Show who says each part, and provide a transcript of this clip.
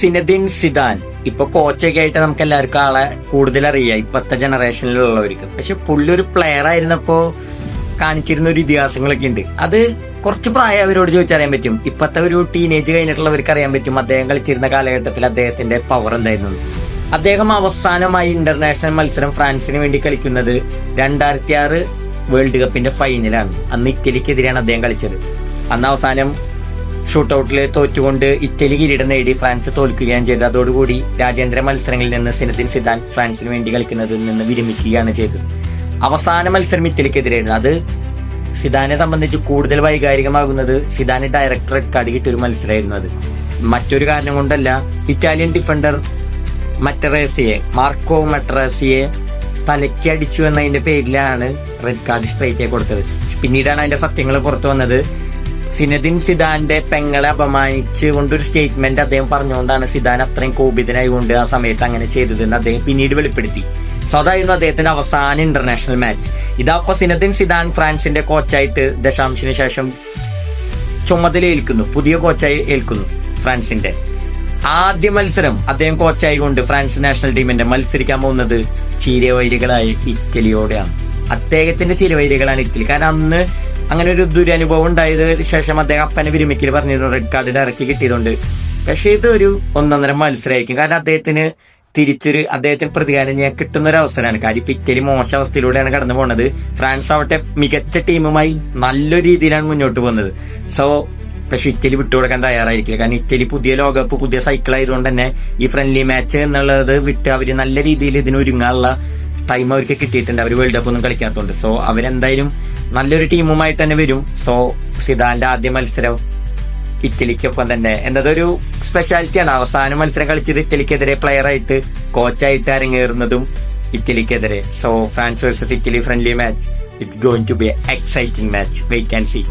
Speaker 1: Zinedine Zidane ഇപ്പൊ കോച്ചൊക്കെ ആയിട്ട് നമുക്ക് എല്ലാവർക്കും ആളെ കൂടുതൽ അറിയാം ഇപ്പത്തെ ജനറേഷനിലുള്ളവർക്ക്. പക്ഷെ പുള്ളി ഒരു പ്ലെയർ ആയിരുന്നപ്പോ കാണിച്ചിരുന്ന ഒരു ഇതിഹാസങ്ങളൊക്കെ ഉണ്ട്. അത് കുറച്ച് പ്രായം അവരോട് ചോദിച്ചറിയാൻ പറ്റും. ഇപ്പത്തെ ഒരു ടീനേജ് കഴിഞ്ഞിട്ടുള്ളവർക്ക് അറിയാൻ പറ്റും അദ്ദേഹം കളിച്ചിരുന്ന കാലഘട്ടത്തിൽ അദ്ദേഹത്തിന്റെ പവർ എന്തായിരുന്നു. അദ്ദേഹം അവസാനമായി ഇന്റർനാഷണൽ മത്സരം ഫ്രാൻസിന് വേണ്ടി കളിക്കുന്നത് 2006 വേൾഡ് കപ്പിന്റെ ഫൈനലാണ്. അന്ന് ഇറ്റലിക്കെതിരെയാണ് അദ്ദേഹം കളിച്ചത്. അന്ന് അവസാനം ഷൂട്ടൌട്ടിൽ തോറ്റുകൊണ്ട് ഇറ്റലി കിരീടം നേടി ഫ്രാൻസ് തോൽക്കുകയാണ് ചെയ്തത്. അതോടുകൂടി രാജ്യാന്തര മത്സരങ്ങളിൽ നിന്ന് സിനദിൻ സിദാൻ ഫ്രാൻസിന് വേണ്ടി കളിക്കുന്നതിൽ നിന്ന് വിരമിക്കുകയാണ് ചെയ്തത്. അവസാന മത്സരം ഇറ്റലിക്കെതിരെയായിരുന്നു. അത് സിദാനെ സംബന്ധിച്ച് കൂടുതൽ വൈകാരികമാകുന്നത് സിദാന് ഡയറക്റ്റ് റെഡ് കാർഡ് കിട്ടിയ ഒരു മത്സരമായിരുന്നു. അത് മറ്റൊരു കാരണം കൊണ്ടല്ല. ഇറ്റാലിയൻ ഡിഫൻഡർ മാർക്കോ മറ്ററേസിയെ തലയ്ക്ക് അടിച്ചു എന്നതിന്റെ പേരിലാണ് റെഡ് കാർഡ് സ്ട്രൈറ്റ് കൊടുത്തത്. പിന്നീടാണ് അതിന്റെ സത്യങ്ങൾ പുറത്തു വന്നത്. സിനദിൻ സിദാന്റെ പെങ്ങളെ അപമാനിച്ച് കൊണ്ടൊരു സ്റ്റേറ്റ്മെന്റ് അദ്ദേഹം പറഞ്ഞുകൊണ്ടാണ് സിദാൻ അത്രയും കോപിതനായിക്കൊണ്ട് ആ സമയത്ത് അങ്ങനെ ചെയ്തതെന്ന് അദ്ദേഹം പിന്നീട് വെളിപ്പെടുത്തി. സോ അതായിരുന്നു അദ്ദേഹത്തിന്റെ അവസാന ഇന്റർനാഷണൽ മാച്ച്. ഇതപ്പോ സിനദിൻ സിദാൻ ഫ്രാൻസിന്റെ കോച്ചായിട്ട് ദശാംശിന് ശേഷം ചുമതലയേൽക്കുന്നു, പുതിയ കോച്ചായി ഏൽക്കുന്നു. ഫ്രാൻസിന്റെ ആദ്യ മത്സരം അദ്ദേഹം കോച്ചായി കൊണ്ട് ഫ്രാൻസ് നാഷണൽ ടീമിന്റെ മത്സരിക്കാൻ പോകുന്നത് ചിരവൈരികളായ ഇറ്റലിയോടെയാണ്. അദ്ദേഹത്തിന്റെ ചിരവൈരികളാണ് ഇറ്റലി. കാരണം അന്ന് അങ്ങനെ ഒരു ദുരനുഭവം ഉണ്ടായത് ശേഷം അദ്ദേഹം അപ്പനെ വിരമിക്കൽ പറഞ്ഞിരുന്നു റെഡ് കാർഡ് ഡയറക്റ്റ് കിട്ടിയതുകൊണ്ട്. പക്ഷെ ഇതൊരു 1.5 മത്സരമായിരിക്കും. കാരണം അദ്ദേഹത്തിന് പ്രതികാരം ചെയ്യാൻ കിട്ടുന്ന ഒരു അവസരമാണ്. കാര്യം ഇപ്പൊ ഇറ്റലി മോശം അവസ്ഥയിലൂടെയാണ് കടന്നു പോകുന്നത്. ഫ്രാൻസ് ആവട്ടെ മികച്ച ടീമുമായി നല്ലൊരു രീതിയിലാണ് മുന്നോട്ട് പോകുന്നത്. സോ പക്ഷെ ഇറ്റലി വിട്ടുകൊടുക്കാൻ തയ്യാറായിരിക്കില്ല. കാരണം ഇറ്റലി പുതിയ ലോകകപ്പ്, പുതിയ സൈക്കിൾ ആയതുകൊണ്ട് തന്നെ ഈ ഫ്രണ്ട്ലി മാച്ച് എന്നുള്ളത് വിട്ട് അവര് നല്ല രീതിയിൽ ഇതിന് ഒരുങ്ങാനുള്ള ടൈം അവർക്ക് കിട്ടിയിട്ടുണ്ട്. അവർ വേൾഡ് കപ്പ് ഒന്നും കളിക്കാത്തതുകൊണ്ട്. സോ അവരെന്തായാലും നല്ലൊരു ടീമുമായിട്ട് തന്നെ വരും. സോ സിദാന്റെ ആദ്യ മത്സരം ഇറ്റലിക്കൊപ്പം തന്നെ എന്നതൊരു സ്പെഷ്യാലിറ്റിയാണ്. അവസാന മത്സരം കളിച്ചത് ഇറ്റലിക്കെതിരെ പ്ലെയർ ആയിട്ട് കോച്ചായിട്ട് അരങ്ങേറുന്നതും ഇറ്റലിക്കെതിരെ. So France versus Italy friendly match, it's going to be exciting match. Wait and see.